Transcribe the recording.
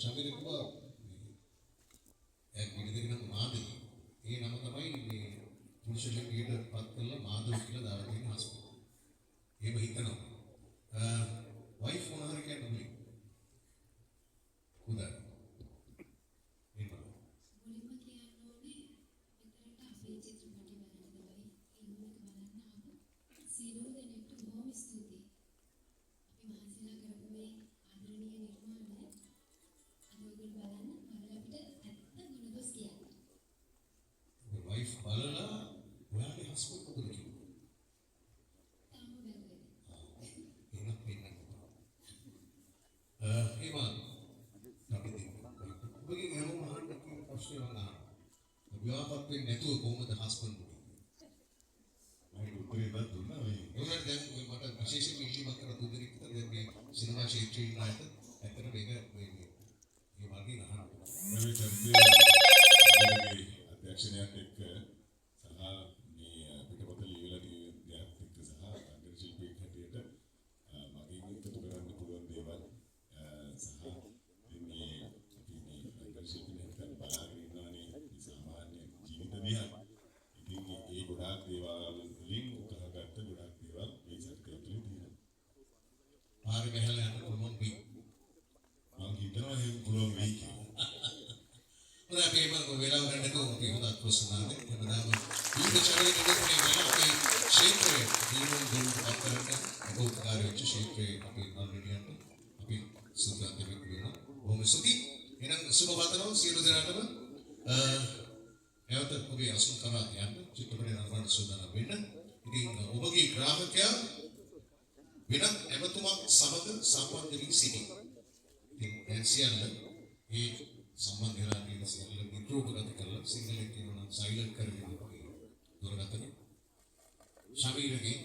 ශබීර කිව්වා එයාගේ විදිහට නම් මාදවි. ඒ නම තමයි මේ පුරුෂ ලිංගයට පත් කරලා මාදවි කියලා දාලා තියෙන හස්බන්ඩ්. එහෙම හිතනවා. වයිෆ් මොනවා හරි කියන්න බෑ. හොඳයි. මුලින්ම කියන්න ඕනේ මෙතනට අපේ චිත්‍රපටි බලන්න තමයි බලන්න ආව සියලු දෙනෙක්ට බොහොම ස්තුතියි. අපි මහන්සිලා කරපු මේ ආදරණීය නිර්මාණය අද ඔයගොල්ලෝ බලලා අපිට ඇත්ත මොනදොස් කියන්නේ. වයිෆ් බලලා ඔයාගේ හස්බන්ඩ් මොකද කිව්වේ? තාම බැලුවේ. එහෙනම් පින්නක්. ඒවා ඔබගේ හැමෝම අහන්න තියෙන ප්‍රශ්නේ වුණා. විවාහපත් වෙන්නේ නැතුව කොහොමද හස්බන්ඩ් වෙන්නේ? මම උත්තරේ දුන්නා මේ. ඒකට දැන් මට විශේෂයෙන්ම ඉල්ලීමක් කරලා දුන්නෙක් විතර දැන් මේ සිනමා ක්ෂේත්‍රයේ ඉන්න අයට ඇත්තට මේක මේ වගේ නහනවා. මේ චරිතයේ අධ්‍යක්ෂණයත් එක්ක සහ මේ පිටපත ලියලා තියෙන දෙයක් එක්ක සහ අංගන ශිල්පියෙක් හැටියට මගේ එකතු කරන්න පුළුවන් දේවල් සහ මේ අපි මේ අංගන ශිල්පියෙක් හැටියට බලාගෙන ඉන්නවානේ මේ සාමාන්‍ය ජීවිත දිහා. ඉතින් ඒ ගොඩාක් දේවල් වලින් උකහාගත්ත ගොඩාක් දේවල් මේ චරිතය තුළ තියෙනවා. පාරේ බහැලා යන්න පුළුවන් වෙයි. මම හිතනවා ඒක පුළුවන් වෙයි කියලා. හොඳයි අපි මම වෙලාව ගන්නකෝ අපි හොඳට ප්‍රශ්නානේ හැමදාම විවිධ ශරීරයේ දෙන්නේ අපේ ක්ෂේත්‍රයේ දිනුම් දුරු අපරට උපකාරී වෙච්ච ක්ෂේත්‍රයේ අපි නල්ලියන්ට අපි සුදානම් වෙනවා බොහොම ස්තුතියි එහෙනම් සුබ වතනෝ සියලු දෙනාටම නැවත ඔබේ අසුන් කරා යන්න චිත්තපරේ නරඹන්න සූදානම් වෙන්න ඉතින් ඔබගේ ග්‍රාහකයා වෙනත් එවතුමක් සමග සම්බන්ධ වී සිටී ඉතින් දැන් සියල්ල ඒ සම්බන්ධ වෙලා තියෙන සියල්ල විද්‍රෝහගත කරලා සිංහලෙන් කියනවා නම් සයිලන්ට් කරගෙන දුරගතනේ ශරීරයේ